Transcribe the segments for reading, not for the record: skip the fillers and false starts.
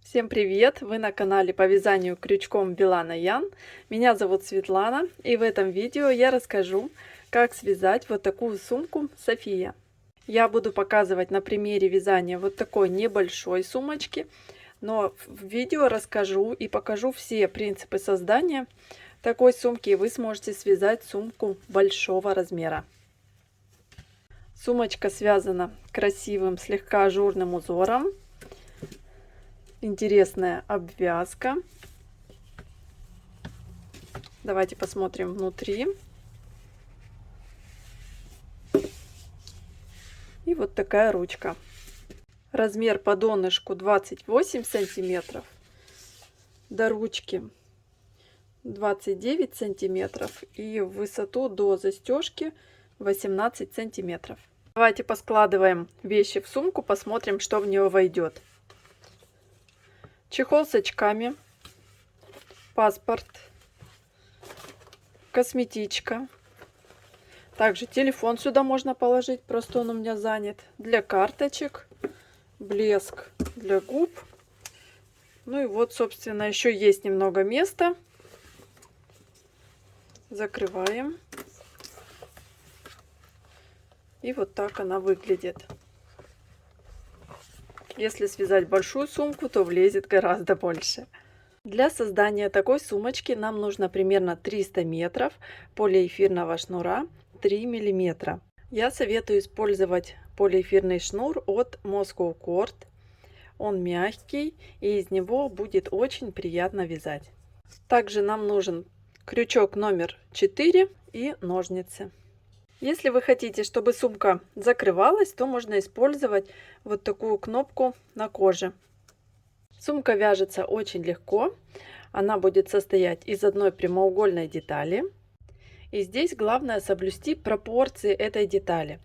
Всем привет! Вы на канале по вязанию крючком Билана Ян. Меня зовут Светлана, и в этом видео я расскажу, как связать вот такую сумку София. Я буду показывать на примере вязания вот такой небольшой сумочки, но в видео расскажу и покажу все принципы создания такой сумки, и вы сможете связать сумку большого размера. Сумочка связана красивым, слегка ажурным узором. Интересная обвязка. Давайте посмотрим внутри. И вот такая ручка. Размер по донышку 28 сантиметров. До ручки 29 сантиметров. И в высоту до застежки 18 сантиметров. Давайте поскладываем вещи в сумку, посмотрим, что в нее войдет. Чехол с очками, паспорт, косметичка. Также телефон сюда можно положить, просто он у меня занят. Для карточек, блеск для губ. Ну и вот, собственно, еще есть немного места. Закрываем. И вот так она выглядит. Если связать большую сумку, то влезет гораздо больше. Для создания такой сумочки нам нужно примерно 300 метров полиэфирного шнура 3 миллиметра. Я советую использовать полиэфирный шнур от Moscow Cord. Он мягкий, и из него будет очень приятно вязать. Также нам нужен крючок номер 4 и ножницы. Если вы хотите, чтобы сумка закрывалась, то можно использовать вот такую кнопку на коже. Сумка вяжется очень легко. Она будет состоять из одной прямоугольной детали. И здесь главное соблюсти пропорции этой детали.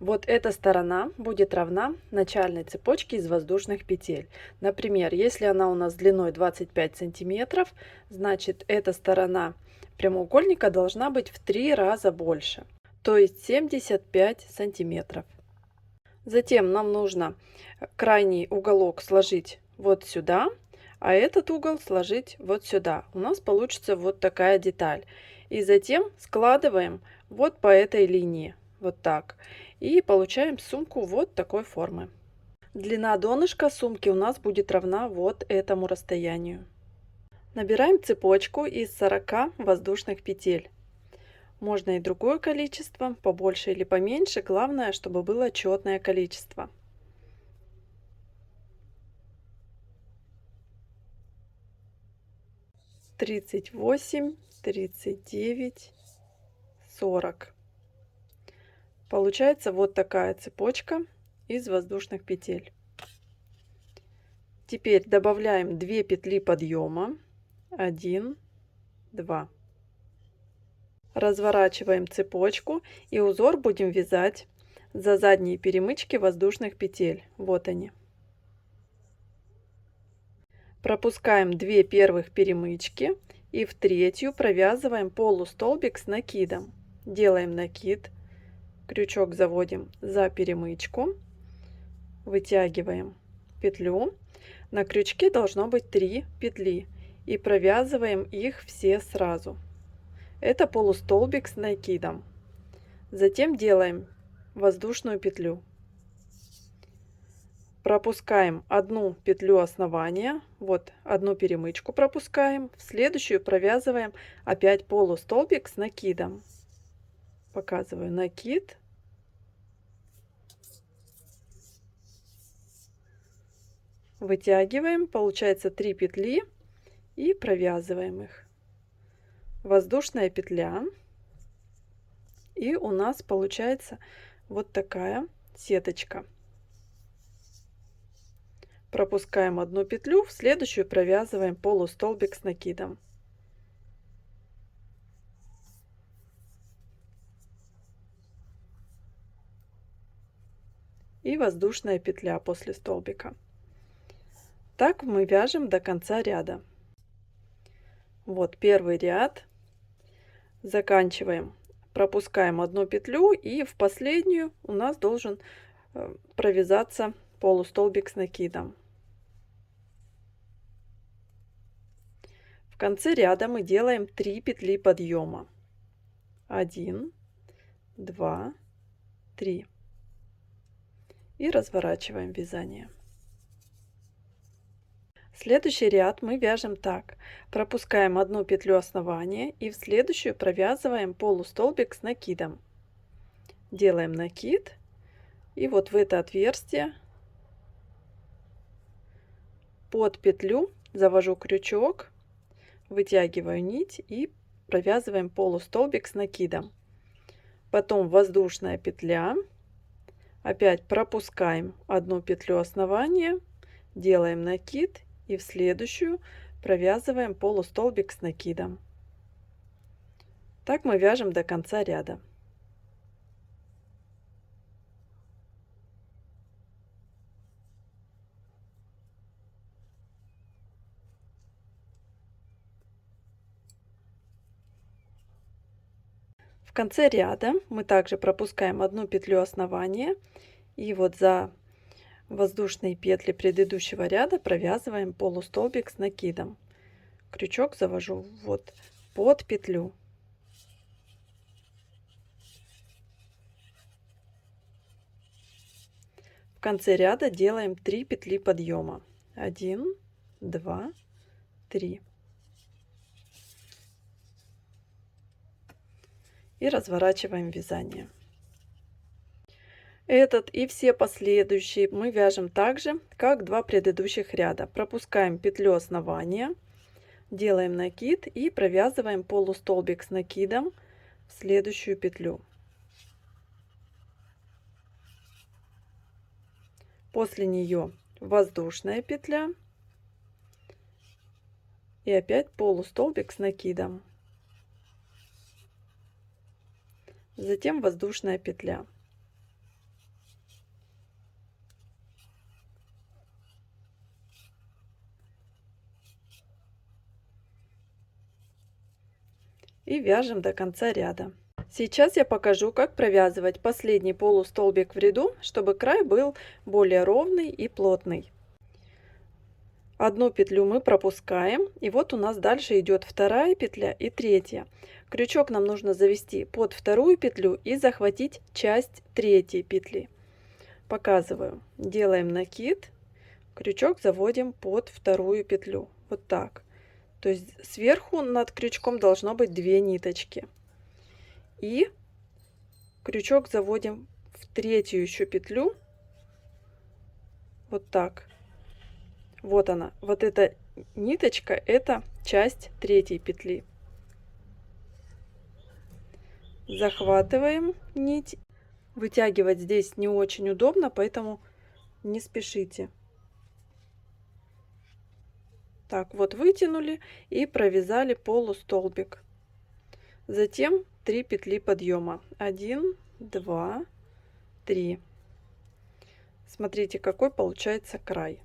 Вот эта сторона будет равна начальной цепочке из воздушных петель. Например, если она у нас длиной 25 сантиметров, значит эта сторона прямоугольника должна быть в 3 раза больше. То есть 75 сантиметров. Затем нам нужно крайний уголок сложить вот сюда, а этот угол сложить вот сюда. У нас получится вот такая деталь. И затем складываем вот по этой линии, вот так. И получаем сумку вот такой формы. Длина донышка сумки у нас будет равна вот этому расстоянию. Набираем цепочку из 40 воздушных петель. Можно и другое количество, побольше или поменьше. Главное, чтобы было четное количество. Тридцать 38, 39, 40. Получается вот такая цепочка из воздушных петель. Теперь добавляем 2 петли подъема. 1, 2. Разворачиваем цепочку и узор будем вязать за задние перемычки воздушных петель. Вот они. Пропускаем 2 первых перемычки и в третью провязываем полустолбик с накидом. Делаем накид, крючок заводим за перемычку, вытягиваем петлю. На крючке должно быть 3 петли и провязываем их все сразу. Это полустолбик с накидом. Затем делаем воздушную петлю. Пропускаем одну петлю основания, вот одну перемычку пропускаем, в следующую провязываем опять полустолбик с накидом. Показываю накид. Вытягиваем, получается 3 петли и провязываем их. Воздушная петля, и у нас получается вот такая сеточка. Пропускаем одну петлю, в следующую провязываем полустолбик с накидом. И воздушная петля после столбика. Так мы вяжем до конца ряда. Вот первый ряд. Заканчиваем, пропускаем одну петлю, и в последнюю у нас должен провязаться полустолбик с накидом. В конце ряда мы делаем 3 петли подъема. 1, 2, 3. И разворачиваем вязание. Следующий ряд мы вяжем так. Пропускаем одну петлю основания и в следующую провязываем полустолбик с накидом. Делаем накид и вот в это отверстие под петлю завожу крючок, вытягиваю нить и провязываем полустолбик с накидом. Потом воздушная петля. Опять пропускаем одну петлю основания, делаем накид и в следующую провязываем полустолбик с накидом. Так мы вяжем до конца ряда. В конце ряда мы также пропускаем одну петлю основания и вот за воздушные петли предыдущего ряда провязываем полустолбик с накидом. Крючок завожу вот под петлю. В конце ряда делаем 3 петли подъема. 1, 2, 3. И разворачиваем вязание. Этот и все последующие мы вяжем так же, как 2 предыдущих ряда. Пропускаем петлю основания, делаем накид и провязываем полустолбик с накидом в следующую петлю. После нее воздушная петля и опять полустолбик с накидом. Затем воздушная петля. И вяжем до конца ряда. Сейчас я покажу, как провязывать последний полустолбик в ряду, чтобы край был более ровный и плотный. Одну петлю мы пропускаем, и вот у нас дальше идет вторая петля и третья. Крючок нам нужно завести под вторую петлю и захватить часть третьей петли. Показываю. Делаем накид, крючок заводим под вторую петлю. Вот так. То есть сверху над крючком должно быть 2 ниточки. И крючок заводим в третью еще петлю. Вот так. Вот она. Вот эта ниточка, это часть третьей петли. Захватываем нить. Вытягивать здесь не очень удобно, поэтому не спешите. Так, вот вытянули и провязали полустолбик. Затем 3 петли подъема. 1, 2, 3. Смотрите, какой получается край.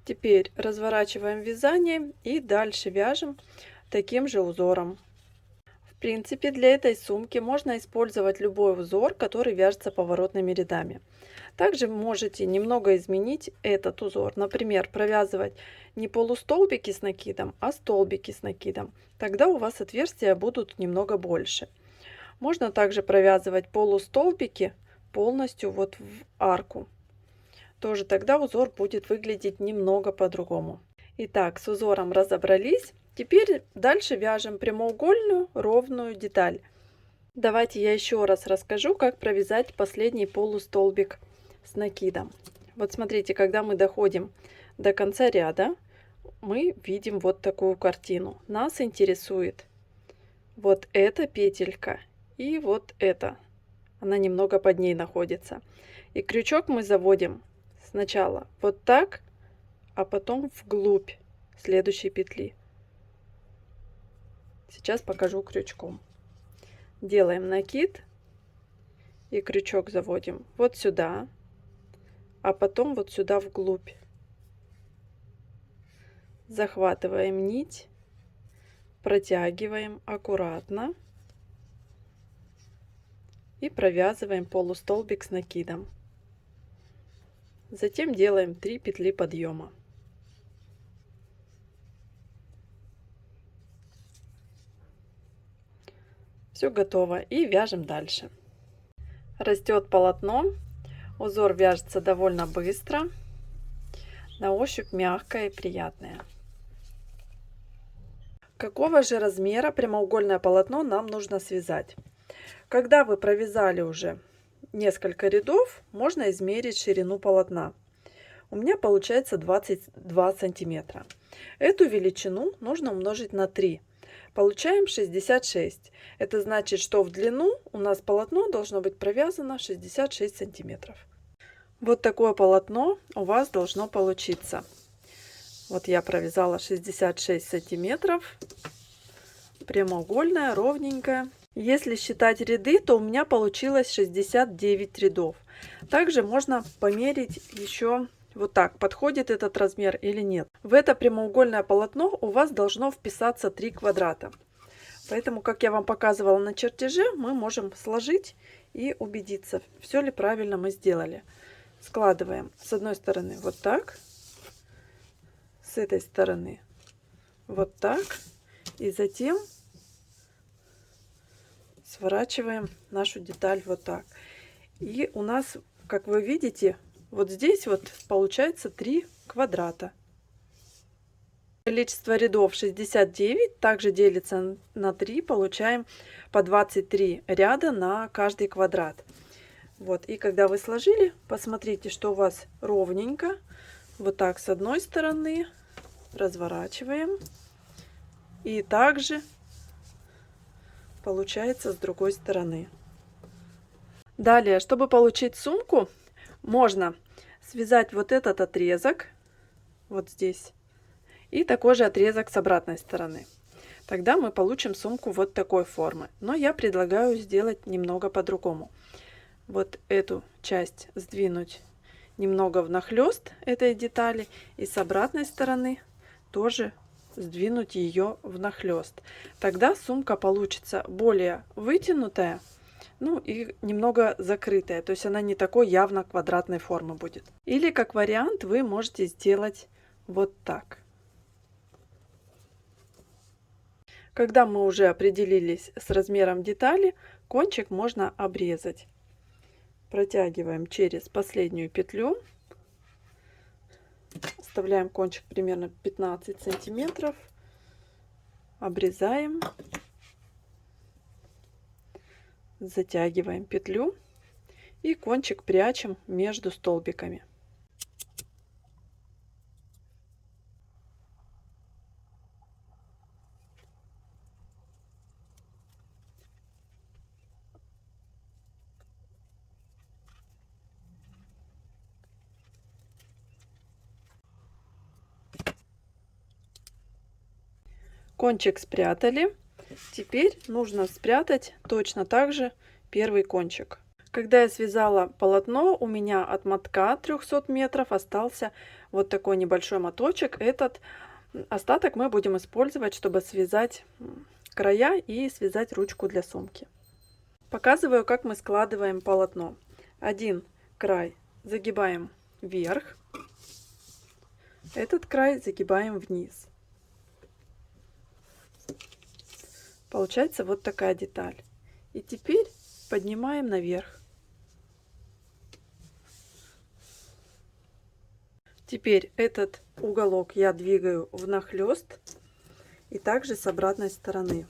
Теперь разворачиваем вязание и дальше вяжем таким же узором. В принципе, для этой сумки можно использовать любой узор, который вяжется поворотными рядами. Также можете немного изменить этот узор. Например, провязывать не полустолбики с накидом, а столбики с накидом. Тогда у вас отверстия будут немного больше. Можно также провязывать полустолбики полностью вот в арку. Тоже тогда узор будет выглядеть немного по-другому. Итак, с узором разобрались. Теперь дальше вяжем прямоугольную ровную деталь. Давайте я еще раз расскажу, как провязать последний полустолбик с накидом. Вот смотрите, когда мы доходим до конца ряда, мы видим вот такую картину. Нас интересует вот эта петелька и вот эта. Она немного под ней находится. И крючок мы заводим сначала вот так, а потом вглубь следующей петли. Сейчас покажу крючком. Делаем накид и крючок заводим вот сюда, а потом вот сюда вглубь. Захватываем нить, протягиваем аккуратно и провязываем полустолбик с накидом. Затем делаем 3 петли подъема. Все готово, и вяжем дальше. Растет полотно, узор вяжется довольно быстро, на ощупь мягкое и приятное. Какого же размера прямоугольное полотно нам нужно связать? Когда вы провязали уже несколько рядов, можно измерить ширину полотна. У меня получается 22 сантиметра. Эту величину нужно умножить на 3. Получаем 66. Это значит, что в длину у нас полотно должно быть провязано 66 сантиметров. Вот такое полотно у вас должно получиться. Вот я провязала 66 сантиметров. Прямоугольное, ровненькое. Если считать ряды, то у меня получилось 69 рядов. Также можно померить еще вот так, подходит этот размер или нет. В это прямоугольное полотно у вас должно вписаться 3 квадрата. Поэтому, как я вам показывала на чертеже, мы можем сложить и убедиться, все ли правильно мы сделали. Складываем с одной стороны вот так, с этой стороны вот так, и затем сворачиваем нашу деталь вот так. И у нас, как вы видите, вот здесь вот получается 3 квадрата. Количество рядов 69, также делится на 3, получаем по 23 ряда на каждый квадрат. Вот, и когда вы сложили, посмотрите, что у вас ровненько. Вот так с одной стороны разворачиваем. И также получается с другой стороны. Далее, чтобы получить сумку, можно связать вот этот отрезок вот здесь и такой же отрезок с обратной стороны. Тогда мы получим сумку вот такой формы. Но я предлагаю сделать немного по-другому. Вот эту часть сдвинуть немного внахлёст этой детали и с обратной стороны тоже сдвинуть ее внахлёст. Тогда сумка получится более вытянутая, ну и немного закрытая, то есть она не такой явно квадратной формы будет. Или как вариант вы можете сделать вот так. Когда мы уже определились с размером детали, кончик можно обрезать. Протягиваем через последнюю петлю. Оставляем кончик примерно 15 сантиметров. Обрезаем. Затягиваем петлю. И кончик прячем между столбиками. Кончик спрятали. Теперь нужно спрятать точно так же первый кончик. Когда я связала полотно, у меня от мотка 300 метров остался вот такой небольшой моточек. Этот остаток мы будем использовать, чтобы связать края и связать ручку для сумки. Показываю, как мы складываем полотно. Один край загибаем вверх, этот край загибаем вниз. Получается вот такая деталь. И теперь поднимаем наверх. Теперь этот уголок я двигаю внахлёст и также с обратной стороны.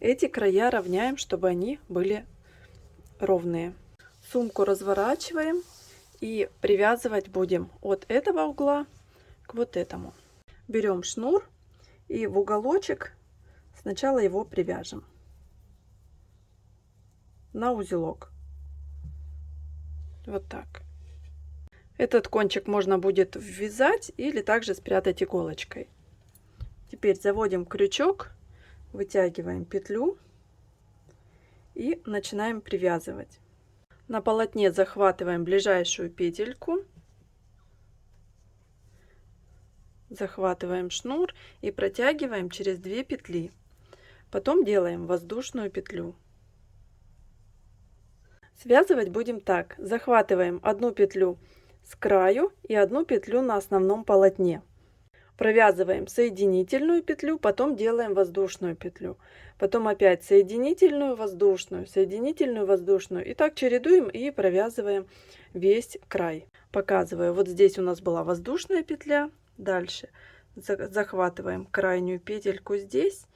Эти края равняем, чтобы они были ровные. Сумку разворачиваем и привязывать будем от этого угла к вот этому. Берем шнур и в уголочек сначала его привяжем на узелок. Вот так. Этот кончик можно будет ввязать или также спрятать иголочкой. Теперь заводим крючок, вытягиваем петлю и начинаем привязывать. На полотне захватываем ближайшую петельку, захватываем шнур и протягиваем через 2 петли. Потом делаем воздушную петлю. Связывать будем так. Захватываем одну петлю с краю и одну петлю на основном полотне. Провязываем соединительную петлю, потом делаем воздушную петлю. Потом опять соединительную, воздушную. И так чередуем и провязываем весь край. Показываю. Вот здесь у нас была воздушная петля. Дальше захватываем крайнюю петельку здесь.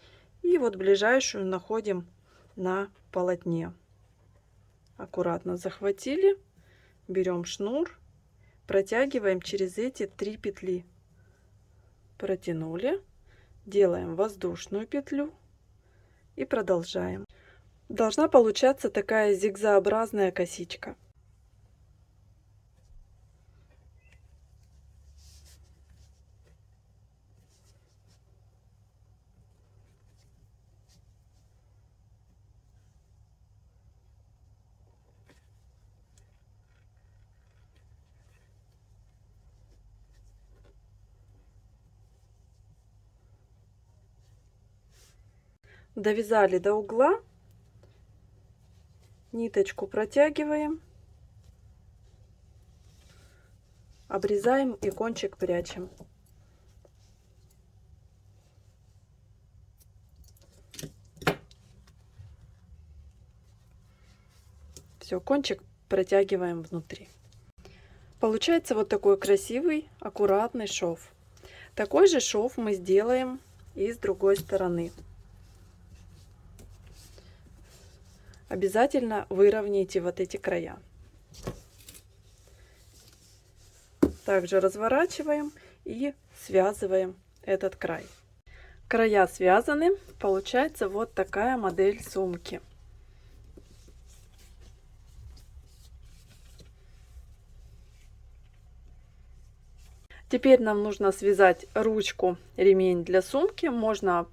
И вот ближайшую находим на полотне. Аккуратно захватили. Берем шнур. Протягиваем через эти 3 петли. Протянули, делаем воздушную петлю и продолжаем. Должна получаться такая зигзагообразная косичка. Довязали до угла, ниточку протягиваем, обрезаем и кончик прячем. Все, кончик протягиваем внутри. Получается вот такой красивый, аккуратный шов. Такой же шов мы сделаем и с другой стороны. Обязательно выровняйте вот эти края. Также разворачиваем и связываем этот край. Края связаны. Получается вот такая модель сумки. Теперь нам нужно связать ручку, ремень для сумки. Можно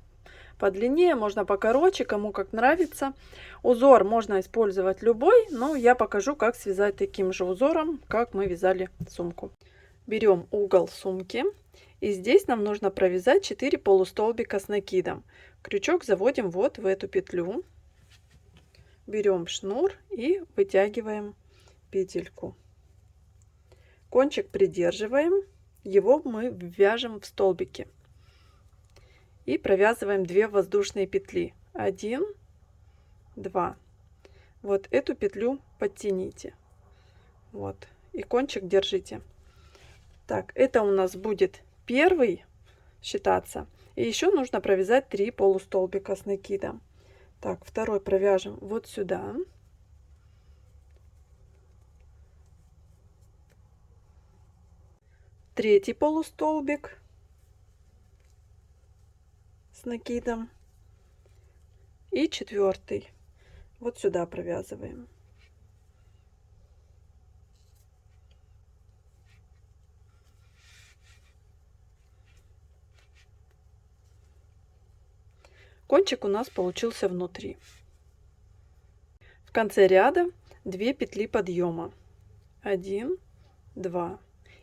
подлиннее, можно покороче, кому как нравится. Узор можно использовать любой, но я покажу, как связать таким же узором, как мы вязали сумку. Берем угол сумки, и здесь нам нужно провязать 4 полустолбика с накидом. Крючок заводим вот в эту петлю. Берем шнур и вытягиваем петельку. Кончик придерживаем, его мы вяжем в столбики. И провязываем 2 воздушные петли. 1, 2. Вот эту петлю подтяните. Вот. И кончик держите. Так, это у нас будет первый считаться. И еще нужно провязать 3 полустолбика с накидом. Так, второй провяжем вот сюда. Третий полустолбик с накидом и 4 вот сюда провязываем. Кончик у нас получился внутри. В конце ряда 2 петли подъема. 1, 2.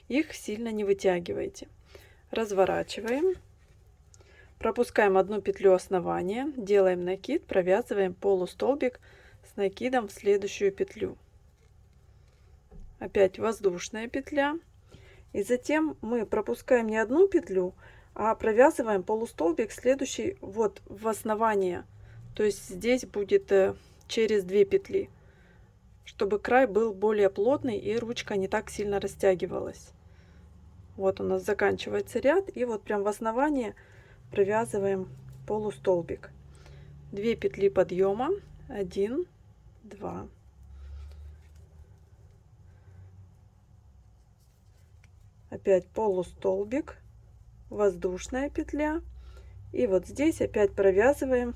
Их сильно не вытягивайте. Разворачиваем. Пропускаем одну петлю основания, делаем накид, провязываем полустолбик с накидом в следующую петлю. Опять воздушная петля. И затем мы пропускаем не одну петлю, а провязываем полустолбик следующий вот в основание. То есть здесь будет через 2 петли, чтобы край был более плотный и ручка не так сильно растягивалась. Вот у нас заканчивается ряд, и вот прям в основании провязываем полустолбик. 2 петли подъема, 1, 2. Опять полустолбик, воздушная петля, и вот здесь опять провязываем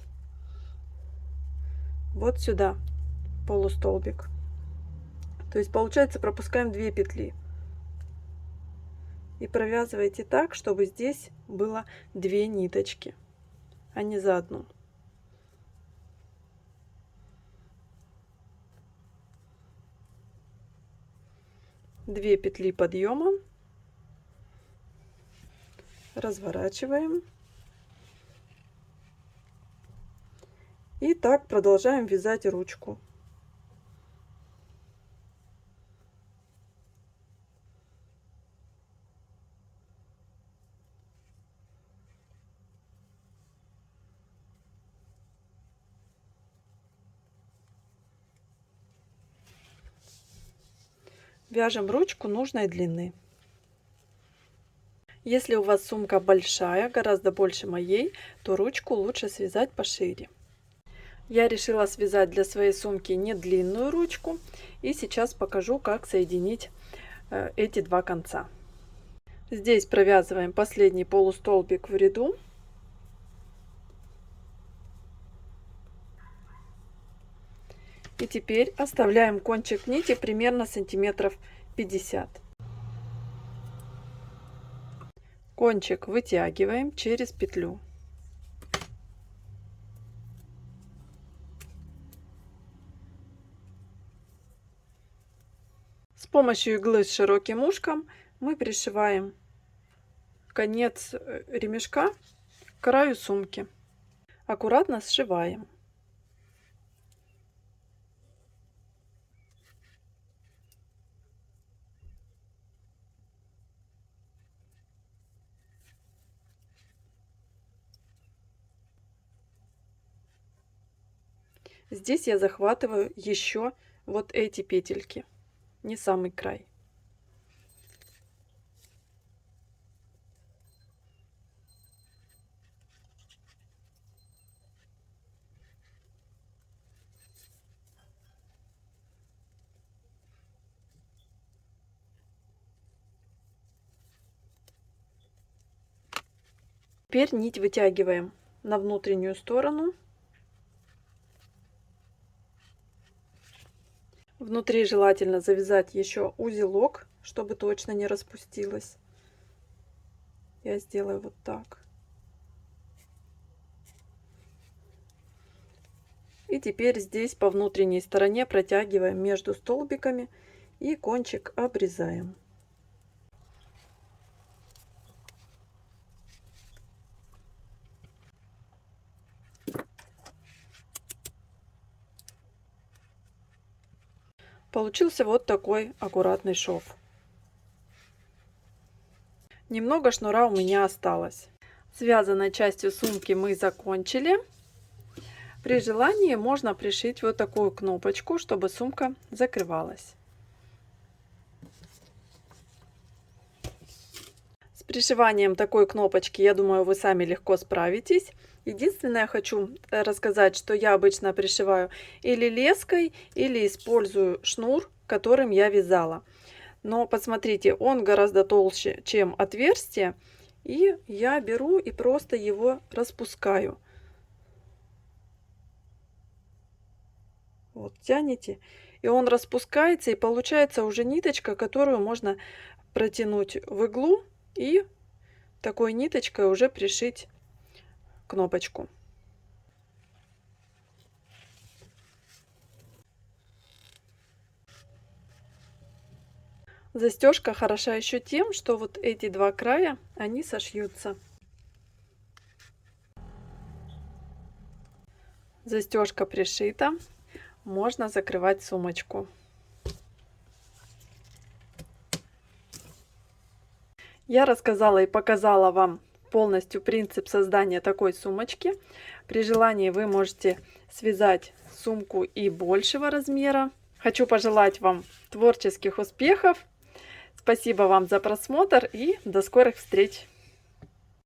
вот сюда полустолбик. То есть получается пропускаем 2 петли. И провязывайте так, чтобы здесь было 2 ниточки, а не за одну. Две петли подъема, разворачиваем и так продолжаем вязать ручку. Вяжем ручку нужной длины. Если у вас сумка большая, гораздо больше моей, то ручку лучше связать пошире. Я решила связать для своей сумки не длинную ручку, и сейчас покажу, как соединить эти два конца. Здесь провязываем последний полустолбик в ряду. И теперь оставляем кончик нити примерно сантиметров 50. Кончик вытягиваем через петлю. С помощью иглы с широким ушком мы пришиваем конец ремешка к краю сумки. Аккуратно сшиваем. Здесь я захватываю еще вот эти петельки, не самый край. Теперь нить вытягиваем на внутреннюю сторону. Внутри желательно завязать еще узелок, чтобы точно не распустилось. Я сделаю вот так. И теперь здесь по внутренней стороне протягиваем между столбиками и кончик обрезаем. Получился вот такой аккуратный шов. Немного шнура у меня осталось. Связанной частью сумки мы закончили. При желании можно пришить вот такую кнопочку, чтобы сумка закрывалась. С пришиванием такой кнопочки, я думаю, вы сами легко справитесь. Единственное, хочу рассказать, что я обычно пришиваю или леской, или использую шнур, которым я вязала. Но посмотрите, он гораздо толще, чем отверстие. И я беру и просто его распускаю. Вот, тянете, и он распускается, и получается уже ниточка, которую можно протянуть в иглу и такой ниточкой уже пришить кнопочку. Застежка хороша еще тем, что вот эти два края, они сошьются. Застежка пришита, можно закрывать сумочку. Я рассказала и показала вам полностью принцип создания такой сумочки. При желании вы можете связать сумку и большего размера. Хочу пожелать вам творческих успехов. Спасибо вам за просмотр и до скорых встреч!